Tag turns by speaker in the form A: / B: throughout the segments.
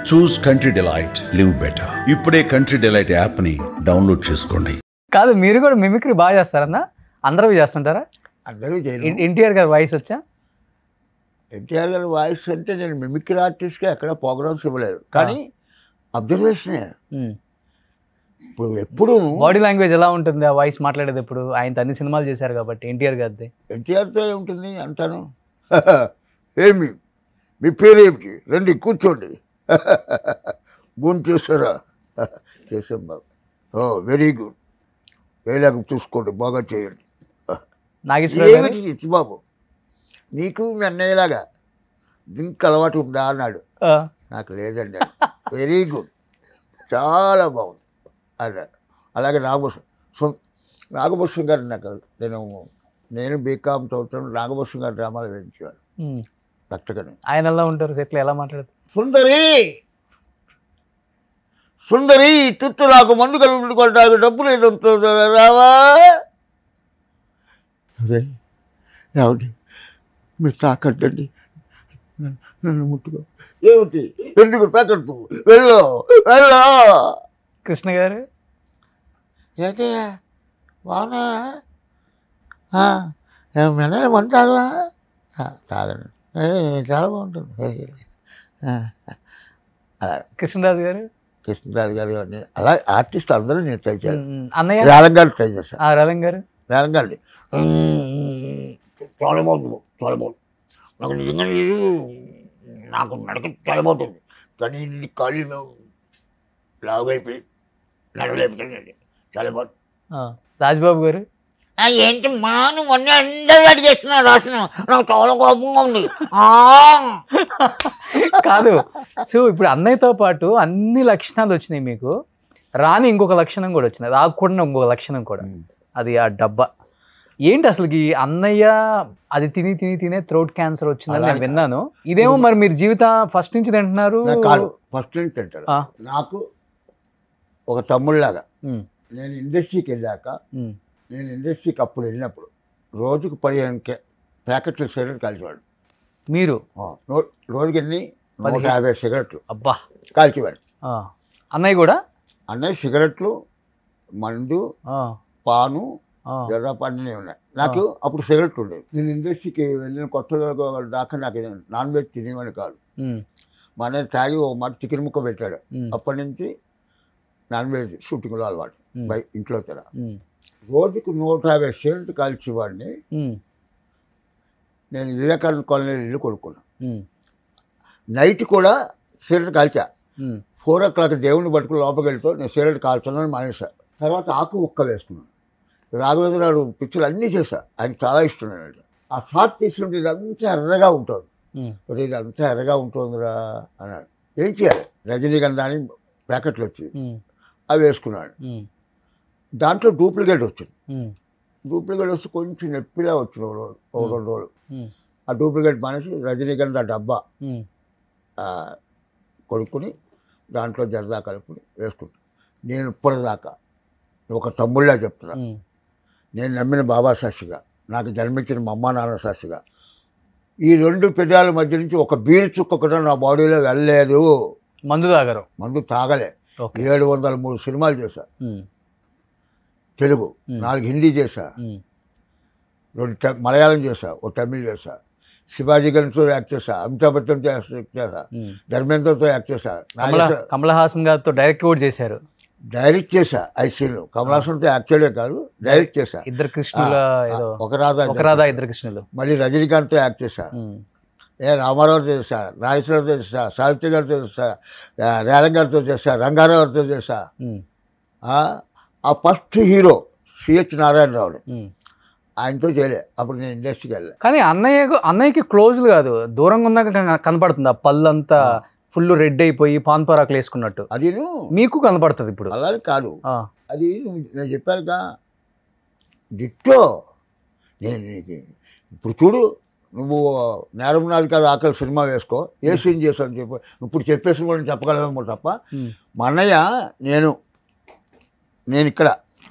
A: చూస్ country delight, live better. ఇప్పుడే country delight యాప్ని download చేసుకోండి.
B: కాదు, మీరు కూడా మిమిక్రీ బాగా చేస్తారన్నా? అందరూ చేస్తుంటారా?
C: అందరూ
B: ఎన్టీఆర్ గారి వాయిస్ వచ్చా?
C: ఎన్టీఆర్ గారి వాయిస్ అంటే నేను మిమిక్రీ ఆర్టిస్ట్గా ఎక్కడ ప్రోగ్రామ్స్ ఇవ్వలేదు, కానీ అబ్జర్వేషనే. ఇప్పుడు ఎప్పుడు
B: బాడీ లాంగ్వేజ్ ఎలా ఉంటుంది ఆ వాయిస్ మాట్లాడేది? ఇప్పుడు ఆయన అన్ని సినిమాలు చేశారు కాబట్టి ఎన్టీఆర్ గారిది.
C: ఎన్టీఆర్తో ఏముంటుంది అంటాను. ఏమి మీ పేరేమిటి, రండి కూర్చోండి, భూమి చేస్తారా, చేసాం బాబు, వెరీ గుడ్, వేలాగా చూసుకోండి, బాగా చేయండి. ఏమిటి ఇచ్చి బాబు, నీకు మీ అన్నయ్యలాగా దీనికి అలవాటు ఉందా అన్నాడు. నాకు లేదండి. వెరీ గుడ్, చాలా బాగుంది అన్నాడు. అలాగే నాగభూషణ్ గారు నాకు నేను బీకామ్ చదువుతాను, నాగభూషణ్ గారు డ్రామాలు వేయించేవాడు రక్తకని.
B: ఆయన ఎలా ఉంటారు సెట్లు, ఎలా మాట్లాడతారు?
C: సుందరి తుత్తు నాకు మందు కలుపుకోవడానికి డబ్బులు ఏదో ఉంటుంది రావా. అదే ఏమండి మీరు తాకట్టండి, నన్ను ముట్టుకో. ఏమిటి ఎందుకు తాకట్టు, వెళ్ళు వెళ్ళో.
B: కృష్ణ గారు
C: ఏదే బాగున్నా మెల్లనే మంది తాగవా? తాగండి, చాలా బాగుంటుంది. అలా
B: కృష్ణరాజు గారు
C: అన్నీ అలా ఆర్టిస్ట్ అందరూ నేను ట్రై చేయాలి.
B: అన్నయ్య
C: రేలం గారు ట్రై చేస్తాను.
B: రవింగ్ గారు
C: చాలా బాగుంది, చాలా బాగుంది. నాకు నిజంగా నాకు నడక చాలా బాగుంటుంది, కానీ ఇది ఖాళీ లాగైపోయి నడలేపుతుంది, చాలా బాగుంది.
B: రాజ్బాబు గారు
C: ఏంటి మా నువ్వు అన్నీ అందరూ రెడీ చేస్తున్నావు రాస్తున్నావు, నాకు చాలా కోపంగా ఉంది.
B: కాదు, సో ఇప్పుడు అన్నయ్యతో పాటు అన్ని లక్షణాలు వచ్చినాయి మీకు, రాని ఇంకొక లక్షణం కూడా వచ్చింది, రాకుండా ఇంకొక లక్షణం కూడా, అది ఆ డబ్బా. ఏంటి అసలుకి అన్నయ్య అది తిని తిని తినే థ్రోట్ క్యాన్సర్ వచ్చిందని నేను విన్నాను. ఇదేమో మరి మీరు జీవితం ఫస్ట్ నుంచి తింటున్నారు?
C: ఫస్ట్ నుంచి తింటారు. నాకు ఒక తమ్ముళ్ళలాగా. నేను ఇండస్ట్రీకి వెళ్ళాక, నేను ఇండస్ట్రీకి అప్పుడు వెళ్ళినప్పుడు రోజుకు 15 ప్యాకెట్లు సిగరెట్ కాల్చేవాడు.
B: మీరు
C: రోజుకి ఎన్ని 150 సిగరెట్లు
B: అబ్బా
C: కాల్చేవాడు.
B: అన్నయ్య కూడా?
C: అన్నయ్య సిగరెట్లు, మందు, పాను, జర్రాపాన్ని ఉన్నాయి. నాకు అప్పుడు సిగరెట్ ఉండేది. నేను ఇండస్ట్రీకి వెళ్ళిన కొత్తలో దాకా నాకు నాన్ వెజ్ తినేవాడిని కాదు. మా అన్నయ్య తాగి ఒక మాట చికెన్ ముక్క పెట్టాడు. అప్పటి నుంచి నాన్ వెజ్ షూటింగ్లో అలవాటు. ఇంట్లో తెర రోజుకు 150 సిగరెట్ కాల్చేవాడిని. నేను వివేకానంద కాలనీ ఇల్లు కొనుక్కున్నాను. నైట్ కూడా సిగరెట్ కాల్చా. 4 o'clock దేవుడిని పట్టుకుని లోపలికి వెళ్తూ నేను సిగరెట్ కాల్చున్నాను మానేసా. తర్వాత ఆకు ఒక్క వేసుకున్నాను. రాఘవేంద్రరావు పిక్చర్లు అన్నీ చేశా, ఆయనకు చాలా ఇష్టం. ఆ షార్ట్ తీసుకుంటే ఇదంతా ఎర్రగా ఉంటుంది, ఇదంతా ఎర్రగా ఉంటుందిరా అన్నాడు. ఏం చేయాలి? రజనీగంధ అని ప్యాకెట్లు వచ్చి అవి వేసుకున్నాడు. దాంట్లో డూప్లికేట్ వచ్చింది. డూప్లికేట్ వచ్చి కొంచెం నొప్పిలా వచ్చింది ఒక 2 రోజులు. ఆ డూప్లికేట్ మానేసి రజనీగంధ డబ్బా కొనుక్కుని దాంట్లో జరదా కలుపుని వేసుకుంటాను. నేను ఇప్పటిదాకా ఒక తమ్ముళ్ళ చెప్తున్నా, నేను నమ్మిన బాబా సాక్షిగా, నాకు జన్మించిన మా అమ్మ నాన్న సాక్షిగా, ఈ 2 పెదాల మధ్య నుంచి ఒక బీరు చుక్క కూడా నా బాడీలో వెళ్ళలేదు.
B: మందు తాగరు? మందు
C: తాగలే. 703 సినిమాలు చేశా, తెలుగు 4 హిందీ చేశా, 2 మలయాళం చేశా, 1 తమిళ్ చేశా, శివాజీ గణ్తో యాక్ట్ చేశా, అమితాబ్ బచ్చన్ యాక్ట్ చేశా, ధర్మేంద్రతో యాక్ట్ చేశా,
B: కమల్ హాసన్ గారితో డైరెక్ట్ కూడా చేశారు.
C: డైరెక్ట్ చేశా 5 సీన్లు. కమల్ హాసన్తో యాక్ట్ చేయడే కాదు, డైరెక్ట్ చేశా.
B: 2 కృష్ణుల, ఒక రాధా 2 కృష్ణులు.
C: మళ్ళీ రజనీకాంత్తో యాక్ట్ చేశా, రామారావుతో చేశా, నాగేశ్వరరావుతో చేశా, సావిత్రి గారితో చేశా, రేలం గారితో చేశా, రంగారావు గారితో చేశా. ఆ ఫస్ట్ హీరో సిహెచ్ నారాయణరావుని, ఆయనతో చేయలే. అప్పుడు నేను ఇండస్ట్రీకి వెళ్ళా.
B: కానీ అన్నయ్యకి క్లోజ్లు కాదు, దూరంగా ఉన్నాక కనపడుతుంది ఆ పళ్ళంతా ఫుల్ రెడ్ అయిపోయి పాన్ పరాకులు వేసుకున్నట్టు.
C: అది
B: మీకు కనపడుతుంది ఇప్పుడు?
C: అలా కాదు, అది నేను చెప్పానుగా డిట్టో. నేను నీకు ఇప్పుడు చూడు, నువ్వు నేరం నాది కాదు ఆకలి సినిమా వేసుకో, ఏ సీన్ చేస్తాను చెప్పు, ఇప్పుడు చెప్పేసి కూడా చెప్పగలమేమో తప్ప. మా అన్నయ్య నేను ఇక్కడ,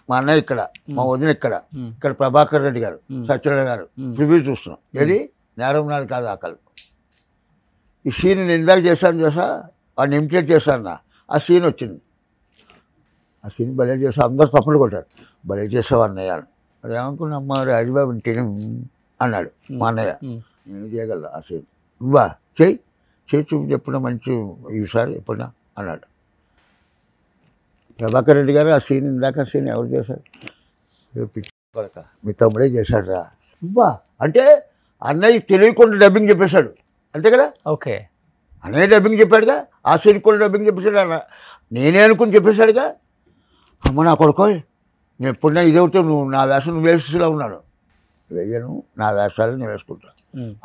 C: మా అన్నయ్య ఇక్కడ, మా వదిన ఇక్కడ, ఇక్కడ ప్రభాకర్ రెడ్డి గారు, సత్యనారాయణ గారు ప్రివ్యూ చూస్తున్నాం. ఏది నేరం నాది కాదు ఆకలి. ఈ సీన్ నేను ఇందాక చేశాను చేసా, వాడిని ఇమిటేట్ చేశాను. ఆ సీన్ వచ్చింది. ఆ సీన్ భలే చేసా, అందరు తప్పులు కొట్టారు. భలే చేసావు అన్నయ్య అని. అది ఏమనుకున్నా, అమ్మ రాజబాబు ఇంటిని అన్నాడు మా అన్నయ్య. నేను చేయగలరా ఆ సీన్? నువ్వా చెయ్యి చూపి ఎప్పుడన్నా మంచి ఈసారి ఎప్పుడన్నా అన్నాడు. ప్రభాకర్ రెడ్డి గారు ఆ సీన్ ఇందాక సీన్ ఎవరు చేశారు? పిచ్చి కొడక మీ తమ్ముడే చేశాడు రా. నువ్వా అంటే అన్నయ్య తెలియకుండా డబ్బింగ్ చెప్పేశాడు అంతే కదా.
B: ఓకే,
C: అన్నయ్య డబ్బింగ్ చెప్పాడుగా, ఆ సీన్ కూడా డబ్బింగ్ చెప్పేశాడు. అన్న నేనే అనుకుని చెప్పేశాడుగా. అమ్మ నా కొడుకో, నేను ఎప్పుడన్నా ఇదవుతే నువ్వు నా వేషం నువ్వు వేసేలా ఉన్నాను. వేయను, నా వేషాలు నేను వేసుకుంటా.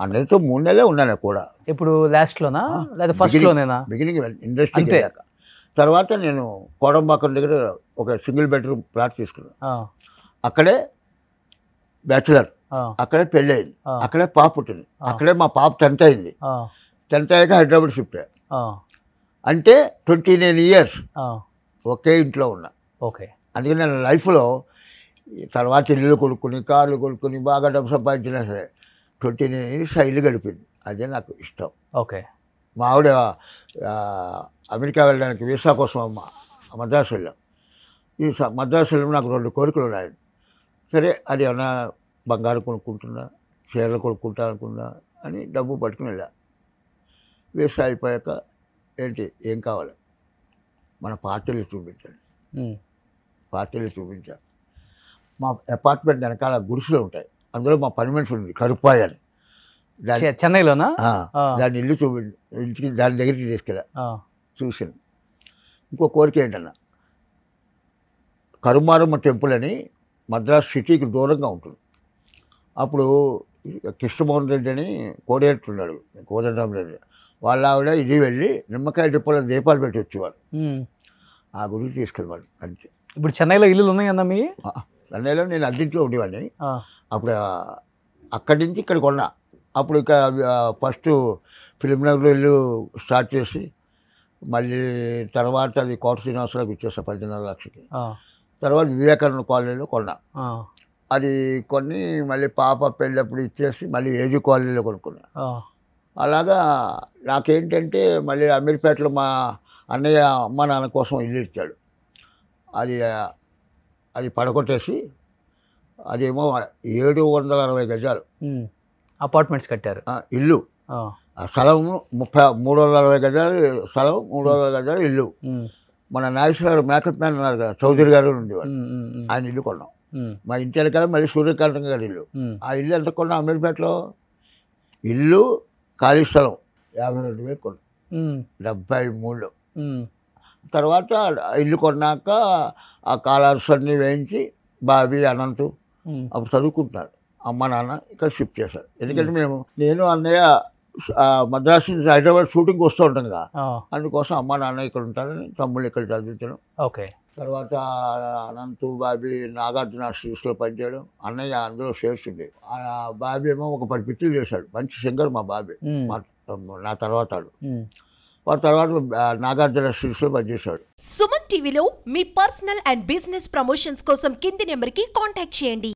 C: అన్నయ్యతో 3 నెలలే ఉన్నాను కూడా.
B: ఇప్పుడు లాస్ట్లోనా లేదా ఫస్ట్లోనేనా?
C: బిగినింగ్ ఇండస్ట్రీకి వెళ్ళాక. తర్వాత నేను కోడంబాకం దగ్గర ఒక సింగిల్ బెడ్రూమ్ ప్లాట్ తీసుకున్నాను. అక్కడే బ్యాచులర్, అక్కడే పెళ్ళి అయింది, అక్కడే పాప పుట్టింది, అక్కడే మా పాప 10th అయింది. 10th అయ్యాక హైదరాబాద్ షిఫ్ట్ అయ్యా. అంటే 29 years ఒకే ఇంట్లో ఉన్నా.
B: ఓకే, అందుకే
C: నేను లైఫ్లో తర్వాత ఇల్లు కొనుక్కుని కార్లు కొనుక్కుని బాగా డబ్బు సంపాదించినా సరే 29 years ఇల్లు గడిపింది. అదే నాకు ఇష్టం.
B: ఓకే,
C: మా ఆవిడ అమెరికా వెళ్ళడానికి వీసా కోసం మద్రాసు వెళ్ళాం. ఈ మద్రాసు వెళ్ళడం నాకు 2 కోరికలు ఉన్నాయి. సరే అది ఏమన్నా బంగారం కొనుక్కుంటున్నా, చీరలు కొనుక్కుంటా అనుకున్నా అని డబ్బు పట్టుకుని వెళ్ళా. వీసా అయిపోయాక ఏంటి ఏం కావాలి, మన పార్టీలు చూపించండి. పార్టీలు చూపించా. మా అపార్ట్మెంట్ వెనకాల గుడిసెలు ఉంటాయి, అందులో మా పని మనిషి ఉంది కరుపాయి అని.
B: చెన్నైలోనా?
C: దాన్ని ఇల్లు ఇంటికి దాని దగ్గరికి తీసుకెళ్ళా. చూసాను. ఇంకో కోరిక ఏంటన్నా, కరుమారమ్మ టెంపుల్ అని మద్రాస్ సిటీకి దూరంగా ఉంటుంది. అప్పుడు కృష్ణమోహన్ రెడ్డి అని కోఆర్డినేటర్ ఉన్నాడు, కోదండరామ్ రెడ్డి. వాళ్ళ ఆవిడ ఇది వెళ్ళి నిమ్మకాయ డిపోలో దీపాలు పెట్టి వచ్చేవాడు. ఆ గుడికి తీసుకెళ్ళేవాడు అంతే.
B: ఇప్పుడు చెన్నైలో ఇల్లులు ఉన్నాయన్నా మీ?
C: చెన్నైలో నేను అద్దెంట్లో ఉండేవాడిని. అప్పుడు అక్కడి నుంచి ఇక్కడికి కొన్నా. అప్పుడు ఇక ఫస్ట్ ఫిలింనగర్లో ఇల్లు స్టార్ట్ చేసి మళ్ళీ తర్వాత అది కోట శ్రీనివాసరావుకి ఇచ్చేసా 13.5 లక్షలకి. తర్వాత వివేకానంద కాలనీలో కొన్నా. అది కొన్ని మళ్ళీ పాప పెళ్ళప్పుడు ఇచ్చేసి మళ్ళీ ఏజీ కాలనీలో కొనుక్కున్నా. అలాగా నాకేంటంటే మళ్ళీ అమీర్పేటలో మా అన్నయ్య అమ్మ నాన్న కోసం ఇల్లు ఇచ్చాడు. అది పడగొట్టేసి అదేమో 760 గజాలు
B: అపార్ట్మెంట్స్ కట్టారు.
C: ఇల్లు స్థలం 360 గజాలు స్థలం, 300 గజాలు ఇల్లు. మన నాగేశ్వరరావు మేకప్ మ్యాన్ ఉన్నారు కదా, చౌదరి గారు ఉండేవాడు, ఆయన ఇల్లు కొన్నాం. మా ఇంటి వెనకాల మళ్ళీ సూర్యకాంతం గారి ఇల్లు. ఆ ఇల్లు ఎంత కొన్నాం అమీర్పేటలో? ఇల్లు ఖాళీ స్థలం 52,000 కొన్నాం 73లో. తర్వాత ఇల్లు కొన్నాక ఆ కాలర్స్ అన్నీ వేయించి బాబీ అనంతు అప్పుడు చదువుకుంటున్నారు. అమ్మ నాన్న ఇక్కడ షిఫ్ట్ చేశారు. ఎందుకంటే నేను అన్నయ్య మద్రాసు నుంచి హైదరాబాద్ షూటింగ్కి వస్తూ ఉంటాం కదా, అందుకోసం అమ్మ నాన్న ఇక్కడ ఉంటారని తమ్ముళ్ళు ఇక్కడ చదివించడం.
B: ఓకే,
C: తర్వాత అనంతు బాబీ నాగార్జున స్ట్రీట్స్లో పనిచేయడం. అన్నయ్య అందులో షేర్స్ ఉండేవి. బాబీ ఏమో ఒక 10 పిక్చర్లు చేశాడు. మంచి సింగర్ మా బాబీ, నా తర్వాత వాడు తర్వాత నాగార్జున స్ట్రీట్స్లో పనిచేశాడు.
D: సుమన్ టీవీలో మీ పర్సనల్ అండ్ బిజినెస్ ప్రమోషన్స్ కోసం కింది నెంబర్కి కాంటాక్ట్ చేయండి.